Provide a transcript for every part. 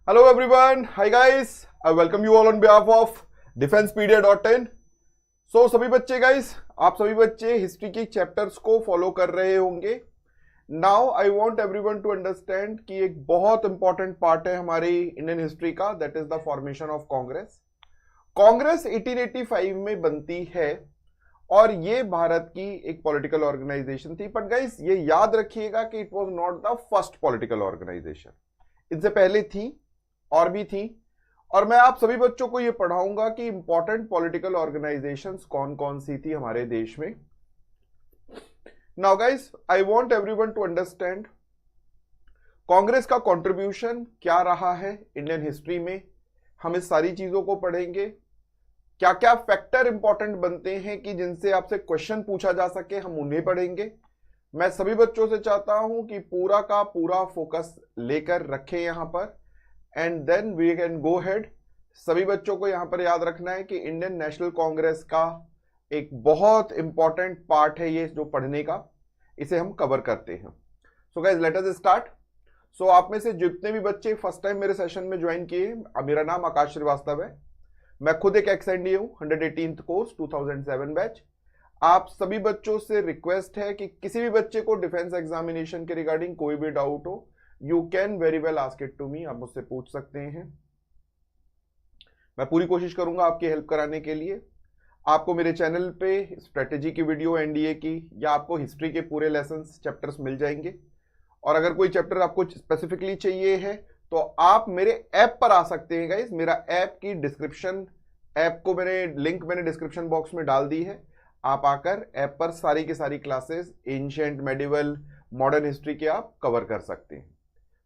Hello everyone, hi guys, I welcome you all on behalf of defensepedia.in. So सभी बच्चे guys, आप सभी बच्चे हिस्ट्री के चैप्टर्स को फॉलो कर रहे होंगे. Now I want everyone to understand कि एक बहुत इंपॉर्टेंट पार्ट है हमारी इंडियन हिस्ट्री का, that is the formation of Congress. Congress 1885 में बनती है और ये भारत की एक पॉलिटिकल ऑर्गेनाइजेशन थी. बट गाइस ये याद रखिएगा कि it was not the first political organization. इससे पहले थी और भी थी, और मैं आप सभी बच्चों को ये पढ़ाऊंगा कि इंपॉर्टेंट पॉलिटिकल ऑर्गेनाइजेशंस कौन कौन सी थी हमारे देश में. Now guys I want everyone to understand Congress का कंट्रीब्यूशन क्या रहा है इंडियन हिस्ट्री में. हम इस सारी चीजों को पढ़ेंगे. क्या क्या फैक्टर इंपॉर्टेंट बनते हैं कि जिनसे आपसे क्वेश्चन पूछा जा सके, हम उन्हें पढ़ेंगे. मैं सभी बच्चों से चाहता हूं कि पूरा का पूरा फोकस लेकर रखें यहां पर, and then we can go head. सभी बच्चों को यहां पर याद रखना है कि इंडियन नेशनल कांग्रेस का एक बहुत इंपॉर्टेंट पार्ट है ये जो पढ़ने का, इसे हम कवर करते हैं. So guys let us start. So आप में से जितने भी बच्चे फर्स्ट टाइम मेरे सेशन में ज्वाइन किए, मेरा नाम आकाश श्रीवास्तव है. मैं खुद एक एक्सएनडी हूं, 118th कोर्स 2007 बैच. आप सभी बच्चों से रिक्वेस्ट है कि किसी भी बच्चे को डिफेंस एग्जामिनेशन के रिगार्डिंग कोई भी डाउट हो, you can very well ask it to me. आप मुझसे पूछ सकते हैं. मैं पूरी कोशिश करूंगा आपकी हेल्प कराने के लिए. आपको मेरे चैनल पे स्ट्रेटेजी की वीडियो, एनडीए की, या आपको हिस्ट्री के पूरे लेसन्स चैप्टर्स मिल जाएंगे. और अगर कोई चैप्टर आपको स्पेसिफिकली चाहिए है तो आप मेरे ऐप पर आ सकते हैं गाइस. मेरा ऐप की डिस्क्रिप्शन, ऐप को लिंक मैंने डिस्क्रिप्शन बॉक्स में डाल दी है. आप आकर ऐप पर सारी की सारी classes ancient, medieval, modern history के आप कवर कर सकते हैं.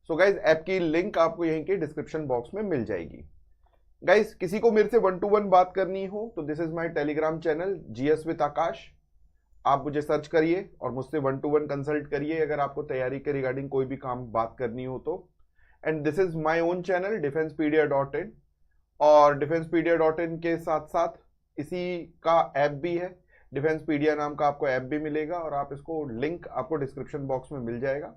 सो गाइज ऐप की लिंक आपको यहीं के डिस्क्रिप्शन बॉक्स में मिल जाएगी. गाइज किसी को मेरे से 1-to-1 बात करनी हो तो this is my Telegram channel GS with Akash. आप मुझे सर्च करिए और मुझसे 1-to-1 कंसल्ट करिए अगर आपको तैयारी के रिगार्डिंग कोई भी काम बात करनी हो तो. And this is my own channel defensepedia.in, और defensepedia.in के साथ साथ इसी का ऐप भी है, डिफेंसपीडिया नाम का आपको ऐप भी मिलेगा, और आप इसको लिंक आपको डिस्क्रिप्शन बॉक्स में मिल जाएगा.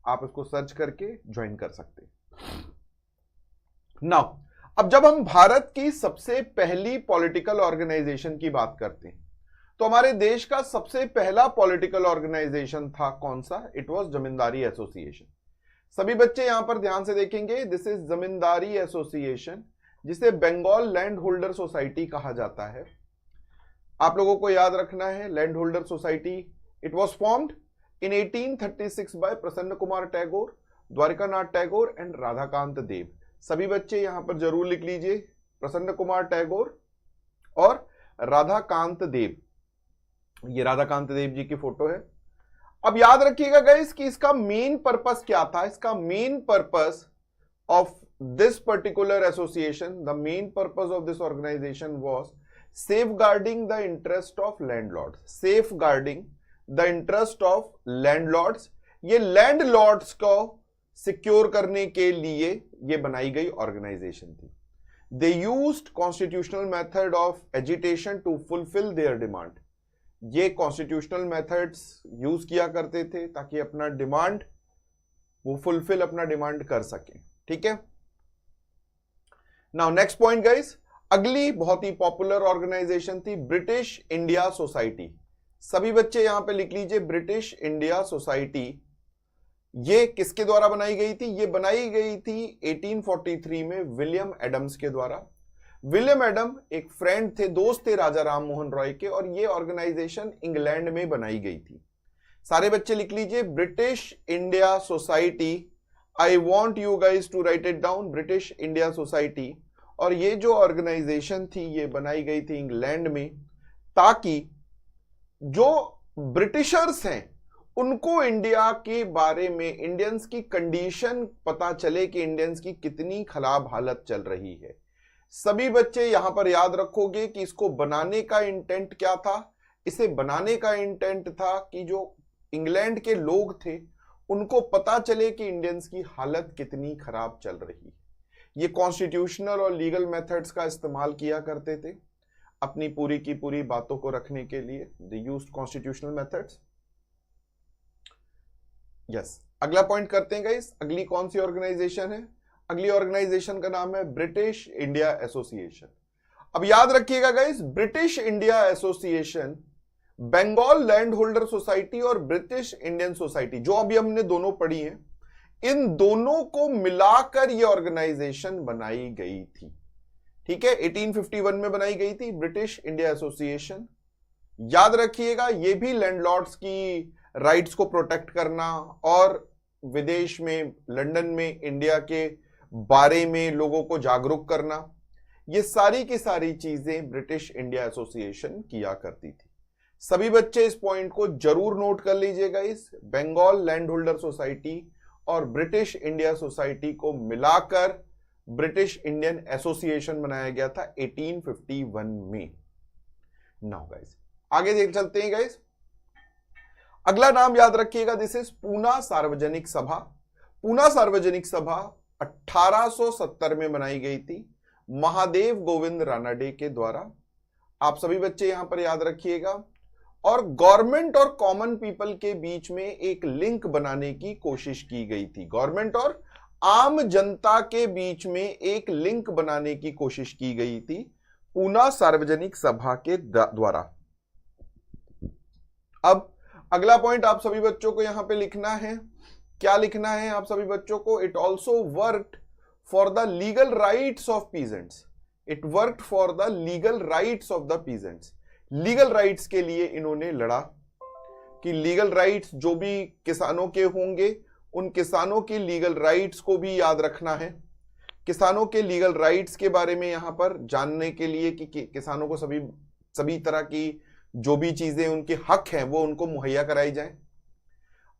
आप इसको सर्च करके ज्वाइन कर सकते हैं. नाउ अब जब हम भारत की सबसे पहली पॉलिटिकल ऑर्गेनाइजेशन की बात करते हैं तो हमारे देश का सबसे पहला पॉलिटिकल ऑर्गेनाइजेशन था कौन सा? It was zamindari association. सभी बच्चे यहां पर ध्यान से देखेंगे. दिस इज जमींदारी एसोसिएशन, जिसे बंगाल लैंड होल्डर सोसाइटी कहा जाता है. आप लोगों को याद रखना है, land holder society, it was formed in 1836 by प्रसन्न कुमार टैगोर, द्वारिकानाथ टैगोर एंड राधाकांत देव. सभी बच्चे यहां पर जरूर लिख लीजिए, प्रसन्न कुमार टैगोर और राधाकांत देव. ये राधाकांत देव जी की फोटो है. अब याद रखिएगा गाइस कि इसका मेन पर्पस क्या था. इसका main purpose of this particular association, the main purpose of this organization was safeguarding the interest of landlords. Safeguarding the interest of landlords. ये लैंडलॉर्ड्स को सिक्योर करने के लिए ये बनाई गई ऑर्गेनाइजेशन थी. They used constitutional method of agitation to fulfil their demand. ये कॉन्स्टिट्यूशनल मेथड्स यूज किया करते थे ताकि अपना डिमांड वो फुलफिल अपना डिमांड कर सके. ठीक है. नाउ नेक्स्ट पॉइंट गाइस, अगली बहुत ही पॉपुलर ऑर्गेनाइजेशन थी ब्रिटिश इंडिया सोसाइटी. सभी बच्चे यहां पे लिख लीजिए, ब्रिटिश इंडिया सोसाइटी. ये किसके द्वारा बनाई गई थी? ये बनाई गई थी 1843 में विलियम एडम्स के द्वारा. विलियम एडम एक फ्रेंड थे, दोस्त थे राजा राम मोहन रॉय के, और ये ऑर्गेनाइजेशन इंग्लैंड में बनाई गई थी. सारे बच्चे लिख लीजिए, British India society. I want you guys to write it down, British India society. और ये जो ऑर्गेनाइजेशन थी ये बनाई गई थी इंग्लैंड में, ताकि जो ब्रिटिशर्स हैं उनको इंडिया के बारे में, इंडियंस की कंडीशन पता चले कि इंडियंस की कितनी खराब हालत चल रही है. सभी बच्चे यहां पर याद रखोगे कि इसको बनाने का इंटेंट क्या था. इसे बनाने का इंटेंट था कि जो इंग्लैंड के लोग थे उनको पता चले कि इंडियंस की हालत कितनी खराब चल रही है. ये कॉन्स्टिट्यूशनल और लीगल मेथड्स का इस्तेमाल किया करते थे अपनी पूरी की पूरी बातों को रखने के लिए. दे यूज्ड कॉन्स्टिट्यूशनल मेथड्स. यस, अगला पॉइंट करते हैं गाइस. अगली कौन सी ऑर्गेनाइजेशन है? अगली ऑर्गेनाइजेशन का नाम है ब्रिटिश इंडिया एसोसिएशन। अब याद रखिएगा guys, British India association, Bengal land holder society और ब्रिटिश इंडियन सोसाइटी जो अभी हमने दोनों पढ़ी हैं, इन दोनों को मिलाकर यह ऑर्गेनाइजेशन बनाई गई थी। ठीक है, 1851 में बनाई गई थी ब्रिटिश इंडिया एसोसिएशन। याद रखिएगा, यह भी लैंडलॉर्ड्स की राइट्स को प्रोटेक्ट करना और विदेश में, लंदन में इंडिया के बारे में लोगों को जागरूक करना, ये सारी की सारी चीजें ब्रिटिश इंडिया एसोसिएशन किया करती थी। सभी बच्चे इस पॉइंट को जरूर नोट कर लीजिएगा। इस बंगाल लैंड होल्डर सोसाइटी और ब्रिटिश इंडिया सोसाइटी को मिलाकर ब्रिटिश इंडियन एसोसिएशन बनाया गया था 1851 में। नाउ गाइस आगे देख चलते हैं गाइस। अगला नाम याद रखिएगा, दिस इज पूना सार्वजनिक सभा। पूना सार्वजनिक सभा 1870 में बनाई गई थी महादेव गोविंद रानाडे के द्वारा। आप सभी बच्चे यहां पर याद रखिएगा। और गवर्नमेंट और कॉमन पीपल के बीच में एक लिंक बनाने की कोशिश की गई थी। गवर्नमेंट और आम जनता के बीच में एक लिंक बनाने की कोशिश की गई थी पूना सार्वजनिक सभा के द्वारा। अब अगला पॉइंट आप सभी बच्चों को यहां पे लिखना है। क्या लिखना है आप सभी बच्चों को? It also worked for the legal rights of peasants. It worked for the legal rights of the peasants. Legal rights के लिए इन्होंने लड़ा कि लीगल राइट्स जो भी किसानों के होंगे, उन किसानों के लीगल राइट्स को भी याद रखना है। किसानों के लीगल राइट्स के बारे में यहां पर जानने के लिए कि किसानों को सभी तरह की जो भी चीजें उनके हक हैं वो उनको मुहैया कराई जाए।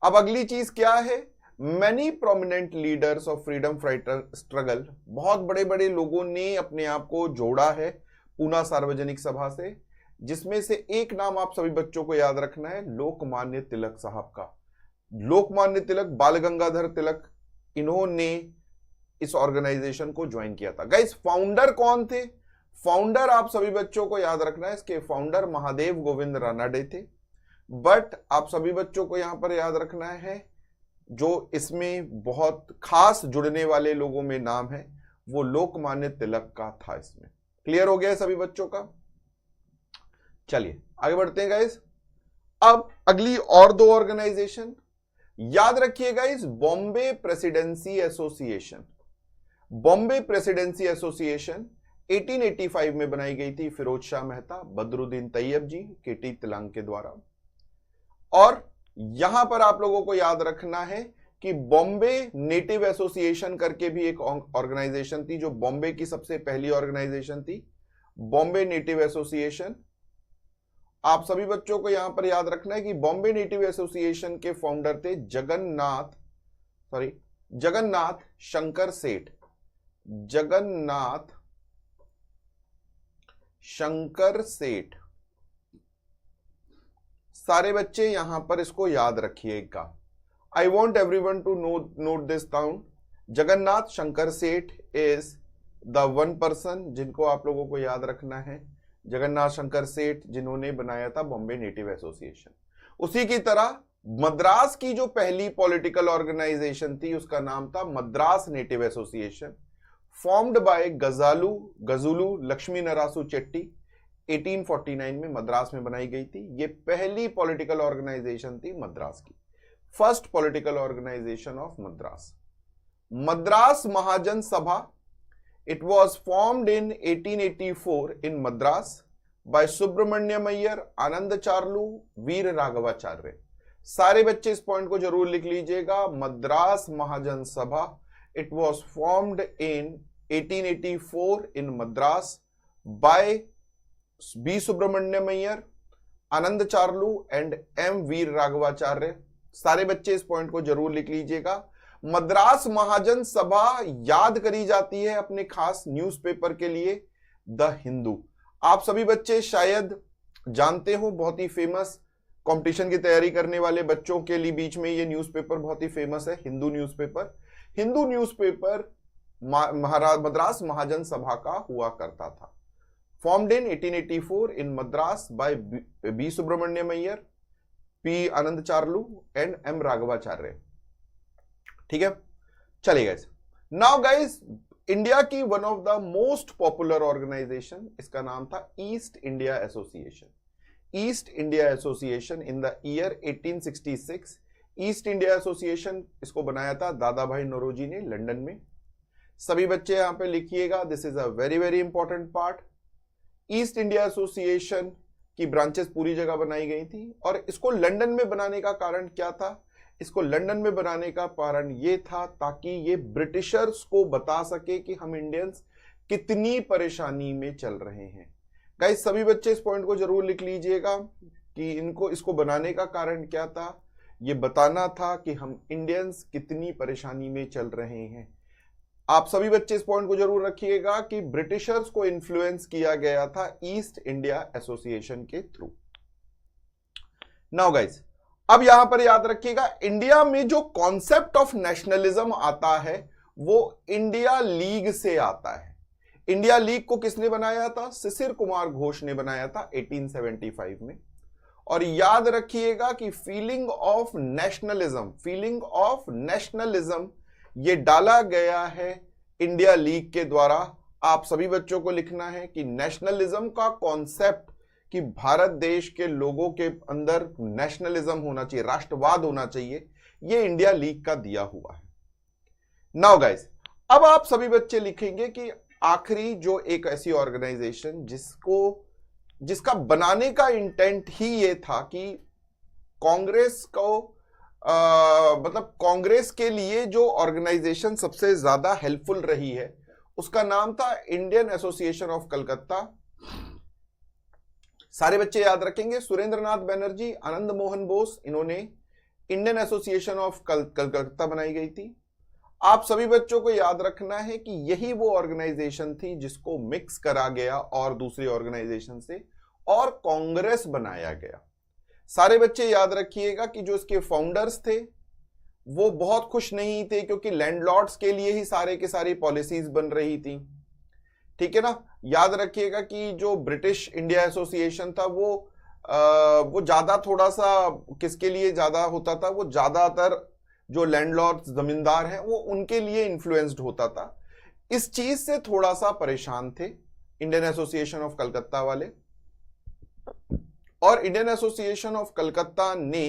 अब अगली चीज क्या है? Many prominent leaders of freedom fighter struggle. बहुत बड़े बड़े लोगों ने अपने आप को जोड़ा है पूना सार्वजनिक सभा से, जिसमें से एक नाम आप सभी बच्चों को याद रखना है, लोकमान्य तिलक साहब का। लोकमान्य तिलक, बाल गंगाधर तिलक, इन्होंने इस ऑर्गेनाइजेशन को ज्वाइन किया था। गाइस फाउंडर कौन थे? फाउंडर आप सभी बच्चों को याद रखना है, इसके फाउंडर महादेव गोविंद रानाडे थे। बट आप सभी बच्चों को यहां पर याद रखना है, जो इसमें बहुत खास जुड़ने वाले लोगों में नाम है वो लोकमान्य तिलक का था। इसमें क्लियर हो गया है सभी बच्चों का? चलिए आगे बढ़ते हैं गाइस। अब अगली और दो ऑर्गेनाइजेशन याद रखिएगा, इस Bombay presidency association. Bombay presidency association 1885 में बनाई गई थी फिरोज शाह मेहता, बदरुद्दीन तैयब जी, केटी तिलंग के द्वारा। और यहां पर आप लोगों को याद रखना है कि बॉम्बे नेटिव एसोसिएशन करके भी एक ऑर्गेनाइजेशन थी, जो बॉम्बे की सबसे पहली ऑर्गेनाइजेशन थी, बॉम्बे नेटिव एसोसिएशन। आप सभी बच्चों को यहां पर याद रखना है कि बॉम्बे नेटिव एसोसिएशन के फाउंडर थे जगन्नाथ शंकर सेठ। जगन्नाथ शंकर सेठ। सारे बच्चे यहां पर इसको याद रखिएगा। I want everyone to note this down. Jagannath Shankar Sheth is the one person जिनको आप लोगों को याद रखना है। जगन्नाथ शंकर सेठ जिन्होंने बनाया था बॉम्बे नेटिव एसोसिएशन। उसी की तरह मद्रास की जो पहली पॉलिटिकल ऑर्गेनाइजेशन थी उसका नाम था Madras native association, formed by Gajulu Lakshmi Narasu Chetty. 1849 में मद्रास में बनाई गई थी। ये पहली पॉलिटिकल ऑर्गेनाइजेशन थी मद्रास की, first political organisation of Madras. Madras Mahajan Sabha, it was formed in 1884 in Madras by Subramaniam Iyer, Anand Charlu, वीर राघवाचार्य। सारे बच्चे इस पॉइंट को जरूर लिख लीजिएगा। Madras Mahajan Sabha, it was formed in 1884 in Madras by B Subramania Iyer, Anand Charlu and M Veera Raghavacharya. सारे बच्चे इस पॉइंट को जरूर लिख लीजिएगा। मद्रास महाजन सभा याद करी जाती है अपने खास न्यूज़पेपर के लिए, द हिंदू। आप सभी बच्चे शायद जानते हो, बहुत ही फेमस, कंपटीशन की तैयारी करने वाले बच्चों के लिए बीच में ये न्यूज़पेपर बहुत ही फेमस है, हिंदू न्यूज़पेपर। हिंदू न्यूज़पेपर मद्रास महाजन सभा का हुआ करता था। Formed in 1884 in Madras by B Subramania Iyer, P Ananda Charlu and M Raghavacharya. ठीक है, चलिए गाइस नाउ गाइस, इंडिया की one of the most popular organization, इसका नाम था East India association. East India association in the year 1866। East India association इसको बनाया था दादा भाई नौरोजी ने लंदन में। सभी बच्चे यहां पे लिखिएगा, this is a very very important part. East India association की ब्रांचेस पूरी जगह बनाई गई थी और इसको लंदन में बनाने का कारण क्या था? इसको लंदन में बनाने का कारण यह था ताकि ये ब्रिटिशर्स को बता सके कि हम इंडियंस कितनी परेशानी में चल रहे हैं। गाइस सभी बच्चे इस पॉइंट को जरूर लिख लीजिएगा कि इसको बनाने का कारण क्या था। ये बताना था कि हम इंडियंस कितनी परेशानी में चल रहे हैं। आप सभी बच्चे इस पॉइंट को जरूर रखिएगा कि ब्रिटिशर्स को इन्फ्लुएंस किया गया था ईस्ट इंडिया एसोसिएशन के थ्रू। नाउ गाइस, अब यहां पर याद रखिएगा, इंडिया में जो कॉन्सेप्ट ऑफ नेशनलिज्म आता है वो इंडिया लीग से आता है। इंडिया लीग को किसने बनाया था? शिशिर कुमार घोष ने बनाया था 1875 में। और याद रखिएगा कि फीलिंग ऑफ नेशनलिज्म ये डाला गया है इंडिया लीग के द्वारा। आप सभी बच्चों को लिखना है कि नेशनलिज्म का कॉन्सेप्ट, कि भारत देश के लोगों के अंदर नेशनलिज्म होना चाहिए, राष्ट्रवाद होना चाहिए, ये इंडिया लीग का दिया हुआ है। नाउ गाइस, अब आप सभी बच्चे लिखेंगे कि आखिरी जो एक ऐसी ऑर्गेनाइजेशन जिसका बनाने का इंटेंट ही ये था कि कांग्रेस को मतलब कांग्रेस के लिए जो ऑर्गेनाइजेशन सबसे ज्यादा हेल्पफुल रही है उसका नाम था इंडियन एसोसिएशन ऑफ कलकत्ता। सारे बच्चे याद रखेंगे, सुरेंद्रनाथ बनर्जी, आनंद मोहन बोस, इन्होंने इंडियन एसोसिएशन ऑफ कलकत्ता बनाई गई थी। आप सभी बच्चों को याद रखना है कि यही वो ऑर्गेनाइजेशन थी जिसको मिक्स करा गया और दूसरी ऑर्गेनाइजेशन से और कांग्रेस बनाया गया। सारे बच्चे याद रखिएगा कि जो इसके फाउंडर्स थे वो बहुत खुश नहीं थे क्योंकि लैंडलॉर्ड्स के लिए ही सारे के सारी पॉलिसीज बन रही थी, ठीक है ना। याद रखिएगा कि जो ब्रिटिश इंडिया एसोसिएशन था वो ज्यादा थोड़ा सा किसके लिए ज्यादा होता था, वो ज्यादातर जो लैंडलॉर्ड्स जमींदार हैं वो उनके लिए इन्फ्लुएंस्ड होता था। इस चीज से थोड़ा सा परेशान थे इंडियन एसोसिएशन ऑफ कलकत्ता वाले, और इंडियन एसोसिएशन ऑफ कलकत्ता ने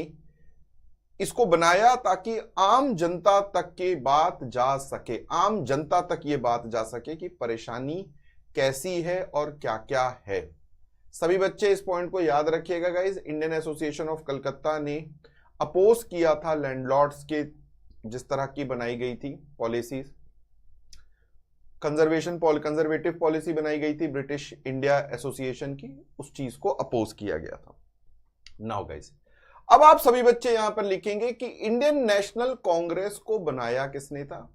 इसको बनाया ताकि आम जनता तक की बात जा सके, आम जनता तक ये बात जा सके कि परेशानी कैसी है और क्या क्या है। सभी बच्चे इस पॉइंट को याद रखिएगा guys. Indian association of Calcutta ने अपोज किया था लैंडलॉर्ड्स के जिस तरह की बनाई गई थी पॉलिसीज, कंजर्वेटिव पॉलिसी बनाई गई थी ब्रिटिश इंडिया एसोसिएशन की, उस चीज को अपोज किया गया था। नाउ गाइस, अब आप सभी बच्चे यहां पर लिखेंगे कि इंडियन नेशनल कांग्रेस को बनाया किसने था।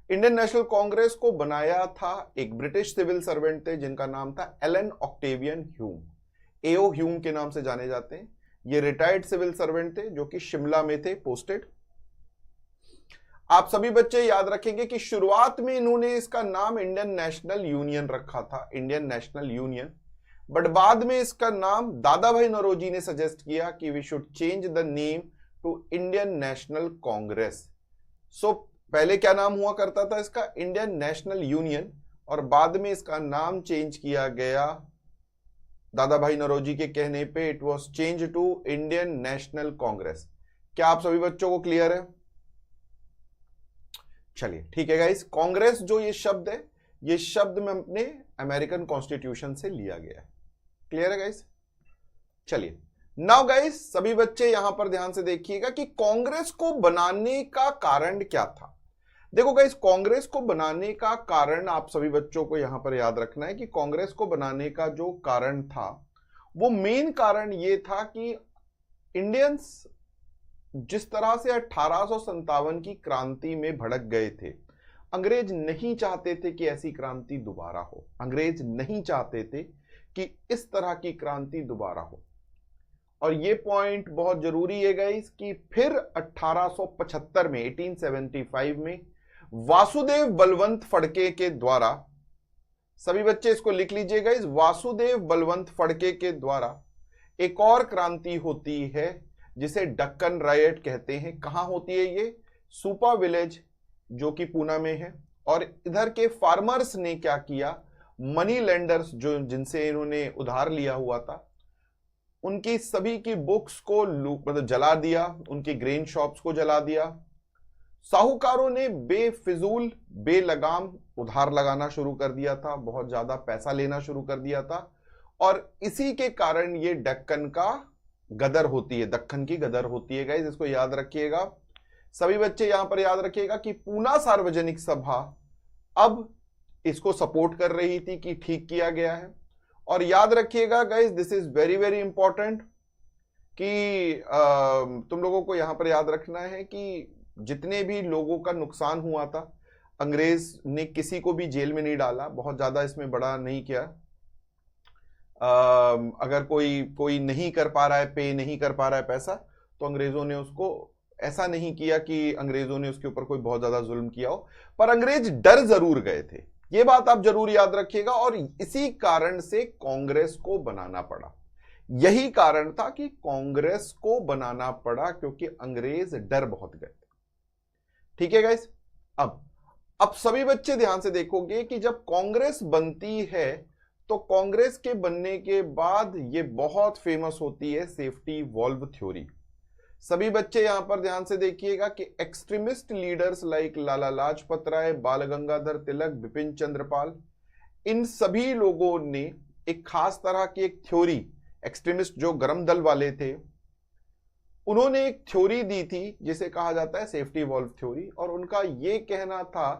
इंडियन नेशनल कांग्रेस को बनाया था एक ब्रिटिश सिविल सर्वेंट थे जिनका नाम था एलन ऑक्टेवियन ह्यूम, एओ ह्यूम के नाम से जाने जाते हैं। ये रिटायर्ड सिविल सर्वेंट थे जो कि शिमला में थे पोस्टेड। आप सभी बच्चे याद रखेंगे कि शुरुआत में इन्होंने इसका नाम इंडियन नेशनल यूनियन रखा था, इंडियन नेशनल यूनियन, बट बाद में इसका नाम दादा भाई नौरोजी ने सजेस्ट किया कि we should change the name to Indian national Congress. So पहले क्या नाम हुआ करता था इसका? इंडियन नेशनल यूनियन, और बाद में इसका नाम चेंज किया गया दादा भाई नौरोजी के कहने पे, it was change to Indian national Congress. क्या आप सभी बच्चों को क्लियर है? चलिए ठीक है गाइस, कांग्रेस जो ये शब्द है, ये शब्द में अपने अमेरिकन कॉन्स्टिट्यूशन से लिया गया है। क्लियर है गाइस? चलिए नाउ गाइस, सभी बच्चे यहां पर ध्यान से देखिएगा कि कांग्रेस को बनाने का कारण क्या था। देखो गाइस, कांग्रेस को बनाने का कारण आप सभी बच्चों को यहां पर याद रखना है कि कांग्रेस को बनाने का जो कारण था वो मेन कारण ये था कि इंडियंस जिस तरह से 1857 की क्रांति में भड़क गए थे, अंग्रेज नहीं चाहते थे कि ऐसी क्रांति दोबारा हो। अंग्रेज नहीं चाहते थे कि इस तरह की क्रांति दोबारा हो। और ये पॉइंट बहुत जरूरी है गाइस कि फिर 1875 में 1875 में वासुदेव बलवंत फड़के के द्वारा, सभी बच्चे इसको लिख लीजिएगा, इस वासुदेव बलवंत फड़के के द्वारा एक और क्रांति होती है जिसे डक्कन रायट कहते हैं। कहां होती है ये? सुपा विलेज जो कि पूना में है, और इधर के फार्मर्स ने क्या किया, मनी लेंडर्स जो जिनसे इन्होंने उधार लिया हुआ था, उनकी सभी की बुक्स को मतलब जला दिया, उनकी ग्रेन शॉप्स को जला दिया। साहूकारों ने बेफिजूल बेलगाम उधार लगाना शुरू कर दिया था, बहुत ज्यादा पैसा लेना शुरू कर दिया था, और इसी के कारण ये दक्कन का गदर होती है, दक्कन की गदर होती है गाइस, इसको याद रखिएगा सभी बच्चे। यहां पर याद रखिएगा कि पूना सार्वजनिक सभा अब इसको सपोर्ट कर रही थी कि ठीक किया गया है। और याद रखिएगा guys, this is very very important कि तुम लोगों को यहां पर याद रखना है कि जितने भी लोगों का नुकसान हुआ था, अंग्रेज ने किसी को भी जेल में नहीं डाला, बहुत ज्यादा इसमें बड़ा नहीं किया। अगर कोई नहीं कर पा रहा है, पे नहीं कर पा रहा है पैसा, तो अंग्रेजों ने उसको ऐसा नहीं किया कि अंग्रेजों ने उसके ऊपर कोई बहुत ज्यादा जुल्म किया हो, पर अंग्रेज डर जरूर गए थे, ये बात आप जरूर याद रखिएगा। और इसी कारण से कांग्रेस को बनाना पड़ा, यही कारण था कि कांग्रेस को बनाना पड़ा, क्योंकि अंग्रेज डर बहुत गए थे। ठीक है गाइस, अब सभी बच्चे ध्यान से देखोगे कि जब कांग्रेस बनती है तो कांग्रेस के बनने के बाद ये बहुत फेमस होती है सेफ्टी वॉल्व थ्योरी। सभी बच्चे यहां पर ध्यान से देखिएगा कि extremist leaders like Lala Lajpat Rai, बाल गंगाधर तिलक, बिपिन चंद्र पाल, इन सभी लोगों ने एक खास तरह की एक थ्योरी, एक्सट्रीमिस्ट जो गरम दल वाले थे, उन्होंने एक थ्योरी दी थी जिसे कहा जाता है सेफ्टी वॉल्व थ्योरी। और उनका यह कहना था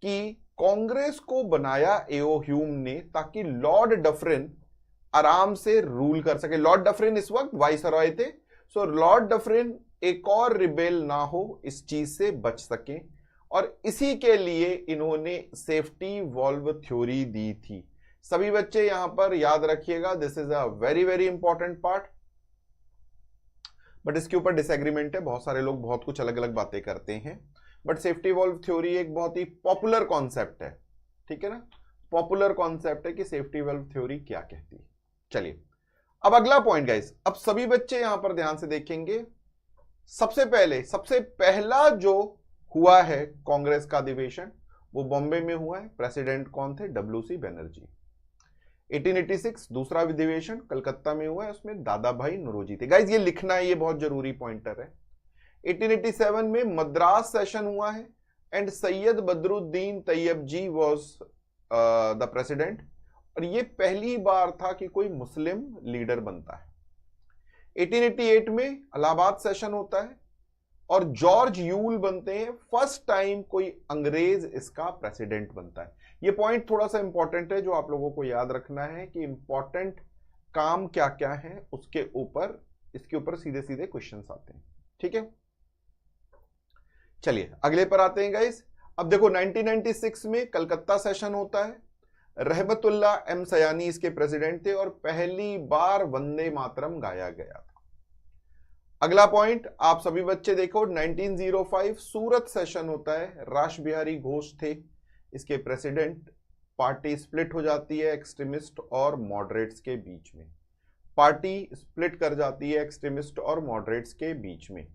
कि कांग्रेस को बनाया एओ ह्यूम ने ताकि लॉर्ड डफरिन आराम से रूल कर सके। लॉर्ड डफरिन इस वक्त वाइसरॉय थे, सो लॉर्ड डफरिन एक और रिबेल ना हो, इस चीज से बच सके, और इसी के लिए इन्होंने सेफ्टी वॉल्व थ्योरी दी थी। सभी बच्चे यहां पर याद रखिएगा, this is a very very important part, but इसके ऊपर डिसएग्रीमेंट है, बहुत सारे लोग बहुत कुछ अलग अलग बातें करते हैं, बट सेफ्टी वॉल्व थ्योरी एक बहुत ही पॉपुलर कॉन्सेप्ट है। ठीक है ना, पॉपुलर कॉन्सेप्ट है कि सेफ्टी वॉल्व थ्योरी क्या कहती है। चलिए अब अगला पॉइंट गाइस, अब सभी बच्चे यहां पर ध्यान से देखेंगे। सबसे पहला जो हुआ है कांग्रेस का अधिवेशन, वो बॉम्बे में हुआ है। प्रेसिडेंट कौन थे? डब्ल्यूसी बनर्जी। 1886 दूसरा अधिवेशन कलकत्ता में हुआ है, उसमें दादा भाई नौरोजी थे। गाइस ये लिखना है, ये बहुत जरूरी पॉइंटर है। 1887 में मद्रास सेशन हुआ है and Syed Badruddin Tyabji was the president, और ये पहली बार था कि कोई मुस्लिम लीडर बनता है। 1888 में इलाहाबाद सेशन होता है और जॉर्ज यूल बनते हैं, फर्स्ट टाइम कोई अंग्रेज इसका प्रेसिडेंट बनता है। ये पॉइंट थोड़ा सा इंपॉर्टेंट है जो आप लोगों को याद रखना है कि इंपॉर्टेंट काम क्या क्या है, उसके ऊपर इसके ऊपर सीधे सीधे क्वेश्चंस आते हैं। ठीक है, चलिए अगले पर आते हैं गाइस। अब देखो 1996 में कलकत्ता सेशन होता है, रहमतुल्लाह एम सयानी इसके प्रेसिडेंट थे और पहली बार वंदे मातरम गाया गया था। अगला पॉइंट आप सभी बच्चे देखो, 1905 सूरत सेशन होता है, रास बिहारी घोष थे इसके प्रेसिडेंट। पार्टी स्प्लिट हो जाती है एक्सट्रीमिस्ट और मॉडरेट्स के बीच में, पार्टी स्प्लिट कर जाती है एक्सट्रीमिस्ट और मॉडरेट्स के बीच में।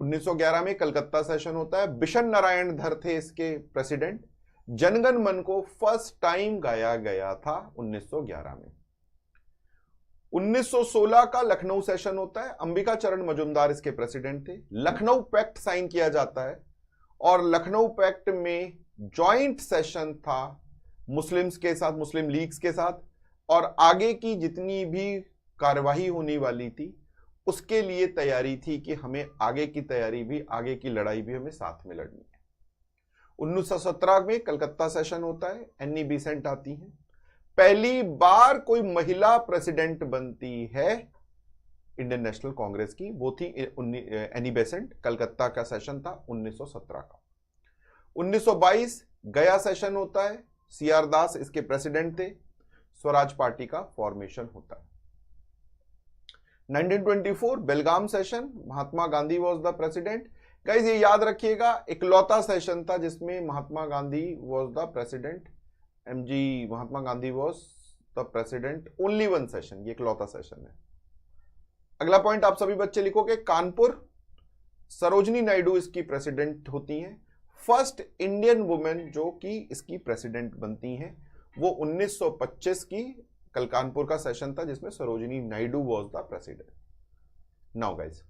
1911 में कलकत्ता सेशन होता है, बिशन नारायण धर थे इसके प्रेसिडेंट। जनगण मन को फर्स्ट टाइम गाया गया था 1911 में। 1916 का लखनऊ सेशन होता है, अंबिका चरण मजुमदार इसके प्रेसिडेंट थे। लखनऊ पैक्ट साइन किया जाता है और लखनऊ पैक्ट में जॉइंट सेशन था मुस्लिम्स के साथ, मुस्लिम लीग्स के साथ, और आगे की जितनी भी कार्यवाही होने वाली थी उसके लिए तैयारी थी कि हमें आगे की तैयारी भी, आगे की लड़ाई भी हमें साथ में लड़नी है। 1917 में कलकत्ता सेशन होता है, एनी बेसेंट आती हैं। पहली बार कोई महिला प्रेसिडेंट बनती है इंडियन नेशनल कांग्रेस की, वो थी एनी बेसेंट। कलकत्ता का सेशन था 1917 का। 1922 गया सेशन होता है, सीआर दास इसके प्रेसिडेंट थे। स्वराज पार्टी का फॉर्मेशन होता है। 1924 Belgaum session, Mahatma Gandhi was the president. Guys ये याद रखिएगा, इकलौता सेशन था जिसमें Mahatma Gandhi was the president. MG Mahatma Gandhi was the president, only one session, ये इकलौता सेशन है। अगला पॉइंट आप सभी बच्चे लिखोगे, कानपुर सरोजनी नायडू इसकी प्रेसिडेंट होती हैं। फर्स्ट इंडियन वुमेन जो कि इसकी प्रेसिडेंट बनती हैं, वो 1925 की कल कानपुर का सेशन था जिसमें Sarojini Naidu was the president. Now guys,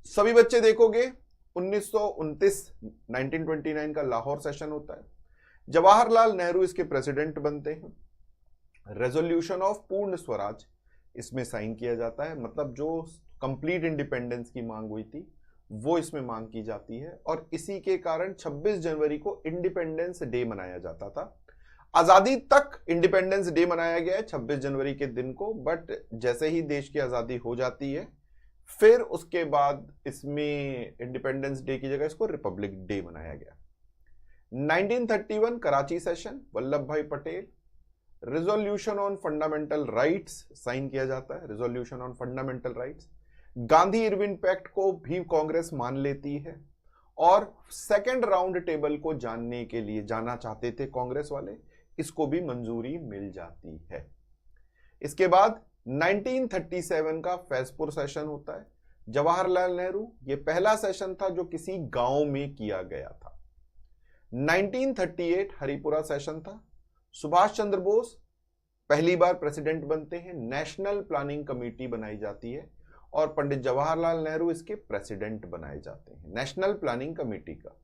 सभी बच्चे देखोगे 1929 का लाहौर सेशन होता है, जवाहरलाल नेहरू इसके प्रेसिडेंट बनते हैं, रेजोल्यूशन ऑफ पूर्ण स्वराज इसमें साइन किया जाता है, मतलब जो कंप्लीट इंडिपेंडेंस की मांग हुई थी वो इसमें मांग की जाती है, और इसी के कारण 26 जनवरी को इंडिपेंडेंस डे मनाया जाता था। आजादी तक इंडिपेंडेंस डे मनाया गया है 26 जनवरी के दिन को, बट जैसे ही देश की आजादी हो जाती है फिर उसके बाद इसमें इंडिपेंडेंस डे की जगह इसको रिपब्लिक डे मनाया गया। 1931 Karachi session, Vallabh Bhai Patel, resolution on fundamental rights sign किया जाता है, resolution on fundamental rights. Gandhi Irwin pact को भी कांग्रेस मान लेती है, और सेकेंड राउंड टेबल को जानने के लिए जाना चाहते थे कांग्रेस वाले, इसको भी मंजूरी मिल जाती है। इसके बाद 1937 का फैजपुर सेशन होता है, जवाहरलाल नेहरू, ये पहला सेशन था जो किसी गांव में किया गया था। 1938 हरिपुरा सेशन था, सुभाष चंद्र बोस पहली बार प्रेसिडेंट बनते हैं, नेशनल प्लानिंग कमेटी बनाई जाती है और पंडित जवाहरलाल नेहरू इसके प्रेसिडेंट बनाए जाते हैं नेशनल प्लानिंग कमेटी का।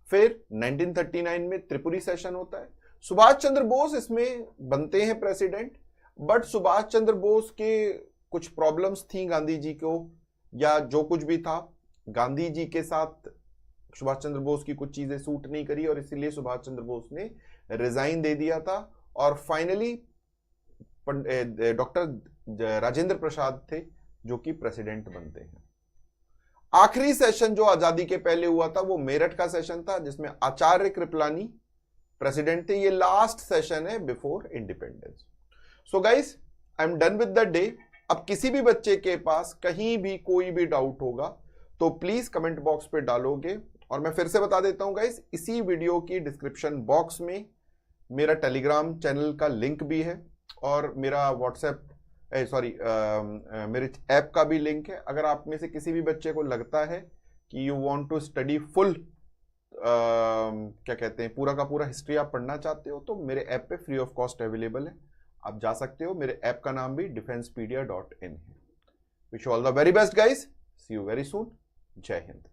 फिर 1939 में त्रिपुरी सेशन होता है, सुभाष चंद्र बोस इसमें बनते हैं प्रेसिडेंट, बट सुभाष चंद्र बोस के कुछ प्रॉब्लम्स थी गांधी जी को, या जो कुछ भी था गांधी जी के साथ सुभाष चंद्र बोस की कुछ चीजें सूट नहीं करी, और इसीलिए सुभाष चंद्र बोस ने रिजाइन दे दिया था, और फाइनली डॉक्टर राजेंद्र प्रसाद थे जो कि प्रेसिडेंट बनते हैं। आखिरी सेशन जो आजादी के पहले हुआ था वो मेरठ का सेशन था जिसमें आचार्य कृपलानी प्रेसिडेंट थे। ये लास्ट सेशन है before independence. So guys, I am done with the day. अब किसी भी बच्चे के पास कहीं भी कोई भी डाउट होगा तो प्लीज कमेंट बॉक्स पे डालोगे, और मैं फिर से बता देता हूं गाइस, इसी वीडियो की डिस्क्रिप्शन बॉक्स में मेरा टेलीग्राम चैनल का लिंक भी है, और मेरा व्हाट्सएप मेरे ऐप का भी लिंक है। अगर आप में से किसी भी बच्चे को लगता है कि you want to study full क्या कहते हैं पूरा का पूरा हिस्ट्री आप पढ़ना चाहते हो, तो मेरे ऐप पे फ्री ऑफ कॉस्ट अवेलेबल है, आप जा सकते हो। मेरे ऐप का नाम भी defensepedia.in है। Wish you all the very best guys, see you very soon. जय हिंद।